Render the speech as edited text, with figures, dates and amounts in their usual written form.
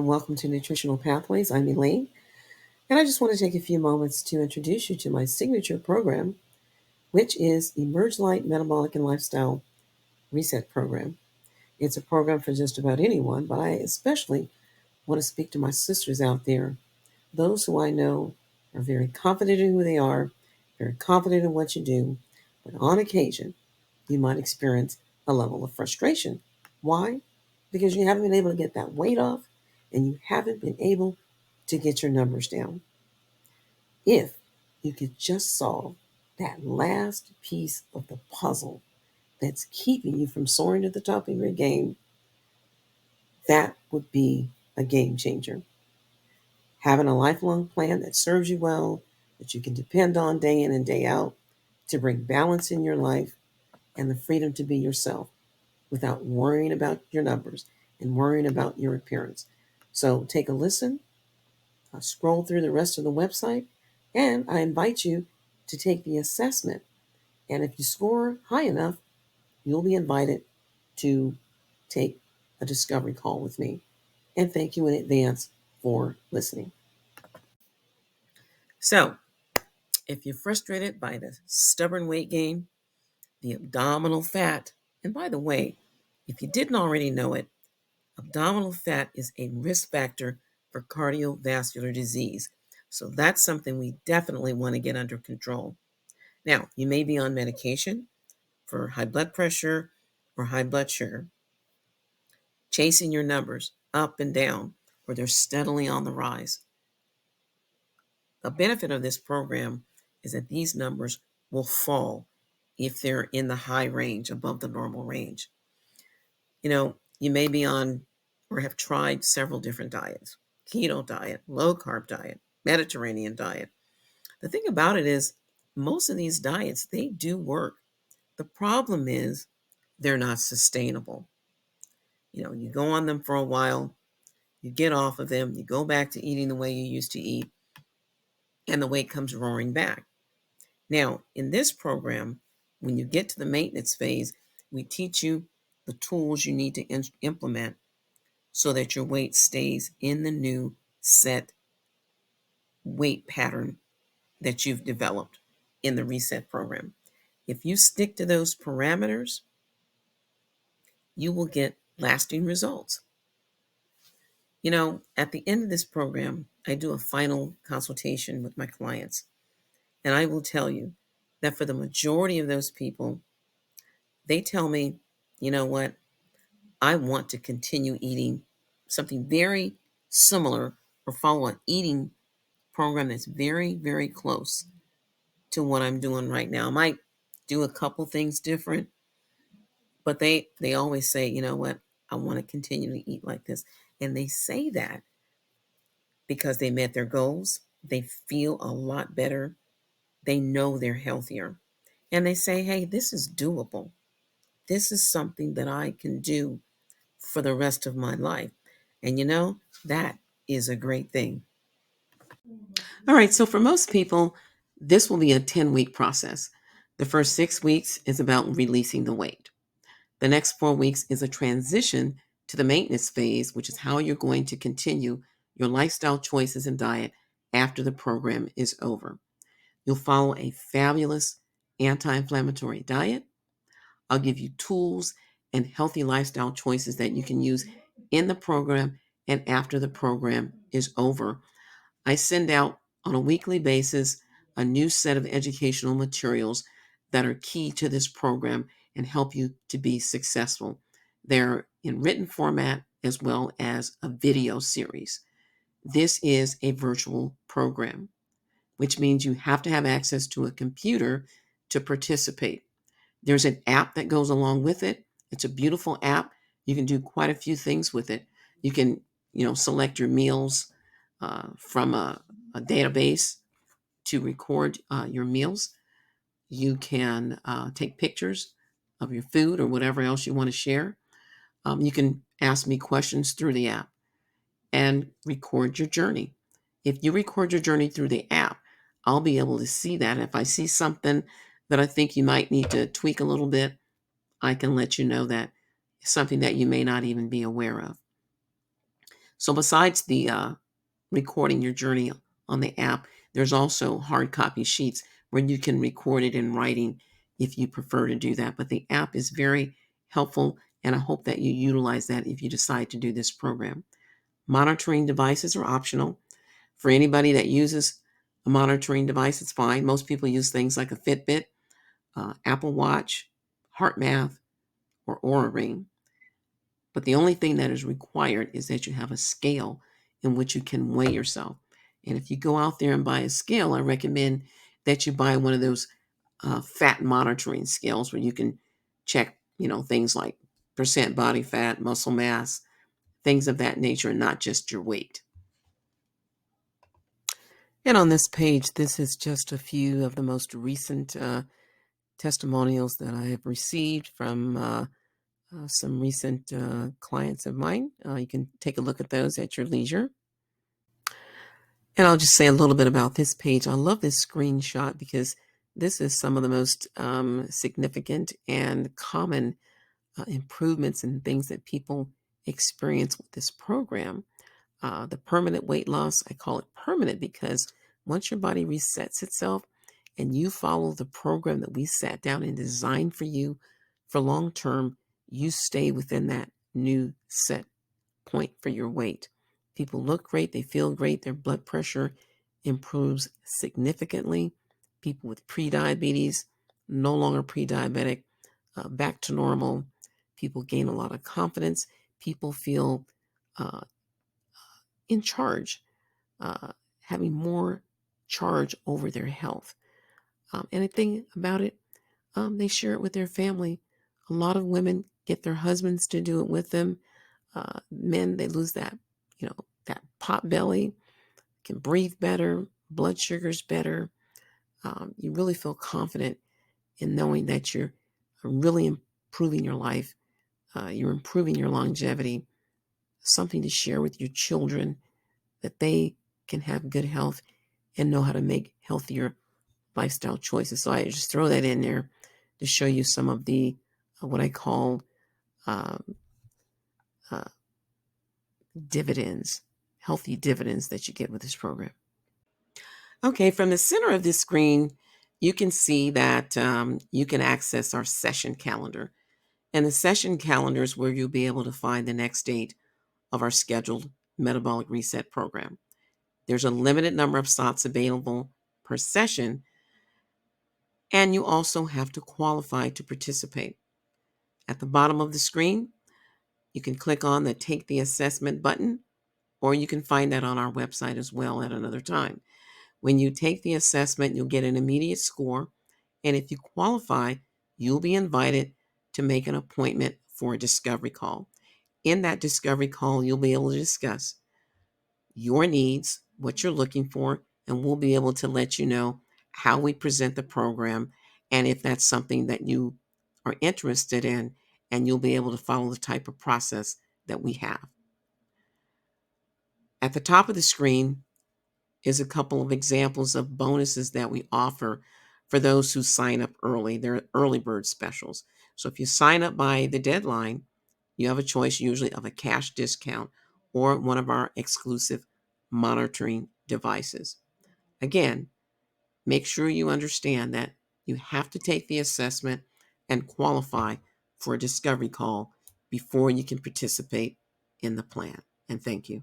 and welcome to Nutritional Pathways. I'm Elaine, and I just want to take a few moments to introduce you to my signature program, which is Emerge Light Metabolic and Lifestyle Reset Program. It's a program for just about anyone, but I especially want to speak to my sisters out there, those who I know are very confident in who they are, very confident in what you do, but on occasion, you might experience a level of frustration. Why? Because you haven't been able to get that weight off and you haven't been able to get your numbers down. If you could just solve that last piece of the puzzle that's keeping you from soaring to the top of your game, that would be a game changer. Having a lifelong plan that serves you well, that you can depend on day in and day out to bring balance in your life and the freedom to be yourself without worrying about your numbers and worrying about your appearance. So take a listen, scroll through the rest of the website, and I invite you to take the assessment. And if you score high enough, you'll be invited to take a discovery call with me. And thank you in advance for listening. So, if you're frustrated by the stubborn weight gain, the abdominal fat, and by the way, if you didn't already know it, abdominal fat is a risk factor for cardiovascular disease. So that's something we definitely want to get under control. Now, you may be on medication for high blood pressure or high blood sugar, chasing your numbers up and down, or they're steadily on the rise. The benefit of this program is that these numbers will fall if they're in the high range, above the normal range. You may be on or have tried several different diets: keto diet, low carb diet, Mediterranean diet. The thing about it is, most of these diets, they do work. The problem is they're not sustainable. You go on them for a while, you get off of them, you go back to eating the way you used to eat, and the weight comes roaring back. Now, in this program, when you get to the maintenance phase, we teach you the tools you need to implement so that your weight stays in the new set weight pattern that you've developed in the reset program. If you stick to those parameters, you will get lasting results. At the end of this program, I do a final consultation with my clients. And I will tell you that for the majority of those people, they tell me, you know what, I want to continue eating something very similar or follow an eating program that's very, very close to what I'm doing right now. I might do a couple things different, but they always say, you know what, I want to continue to eat like this. And they say that because they met their goals. They feel a lot better. They know they're healthier. And they say, hey, this is doable. This is something that I can do for the rest of my life. And that is a great thing. All right, so for most people, this will be a 10-week process. The first 6 weeks is about releasing the weight. The next 4 weeks is a transition to the maintenance phase, which is how you're going to continue your lifestyle choices and diet after the program is over. You'll follow a fabulous anti-inflammatory diet. I'll give you tools and healthy lifestyle choices that you can use in the program and after the program is over. I send out on a weekly basis a new set of educational materials that are key to this program and help you to be successful. They're in written format as well as a video series. This is a virtual program, which means you have to have access to a computer to participate. There's an app that goes along with it. It's a beautiful app. You can do quite a few things with it. You can, select your meals from a database to record your meals. You can take pictures of your food or whatever else you want to share. You can ask me questions through the app and record your journey. If you record your journey through the app, I'll be able to see that. If I see something that I think you might need to tweak a little bit, I can let you know that it's something that you may not even be aware of. So besides the recording your journey on the app, there's also hard copy sheets where you can record it in writing if you prefer to do that. But the app is very helpful, and I hope that you utilize that if you decide to do this program. Monitoring devices are optional. For anybody that uses a monitoring device, it's fine. Most people use things like a Fitbit, Apple Watch, HeartMath, or Oura Ring. But the only thing that is required is that you have a scale in which you can weigh yourself. And if you go out there and buy a scale, I recommend that you buy one of those fat monitoring scales where you can check, things like percent body fat, muscle mass, things of that nature, and not just your weight. And on this page, this is just a few of the most recent testimonials that I have received from some recent clients of mine. You can take a look at those at your leisure. And I'll just say a little bit about this page. I love this screenshot because this is some of the most significant and common improvements and things that people experience with this program. The permanent weight loss, I call it permanent because once your body resets itself and you follow the program that we sat down and designed for you for long term, you stay within that new set point for your weight. People look great, they feel great, their blood pressure improves significantly. People with prediabetes, no longer pre-diabetic, back to normal. People gain a lot of confidence. People feel uh, in charge, having more charge over their health. And the thing about it, they share it with their family. A lot of women get their husbands to do it with them. Men, they lose that pot belly, can breathe better, blood sugar's better. You really feel confident in knowing that you're really improving your life. You're improving your longevity, something to share with your children that they can have good health and know how to make healthier lifestyle choices. So I just throw that in there to show you some of the what I call um, uh, dividends, healthy dividends that you get with this program. Okay, from the center of this screen, you can see that you can access our session calendar. And the session calendar is where you'll be able to find the next date of our scheduled metabolic reset program. There's a limited number of slots available per session, and you also have to qualify to participate. At the bottom of the screen, you can click on the Take the Assessment button, or you can find that on our website as well at another time. When you take the assessment, you'll get an immediate score, and if you qualify, you'll be invited to make an appointment for a discovery call. In that discovery call, you'll be able to discuss your needs, what you're looking for, and we'll be able to let you know how we present the program and if that's something that you are interested in, and you'll be able to follow the type of process that we have. At the top of the screen is a couple of examples of bonuses that we offer for those who sign up early. They're early bird specials. So if you sign up by the deadline, you have a choice usually of a cash discount or one of our exclusive monitoring devices. Again, make sure you understand that you have to take the assessment and qualify for a discovery call before you can participate in the plan. And thank you.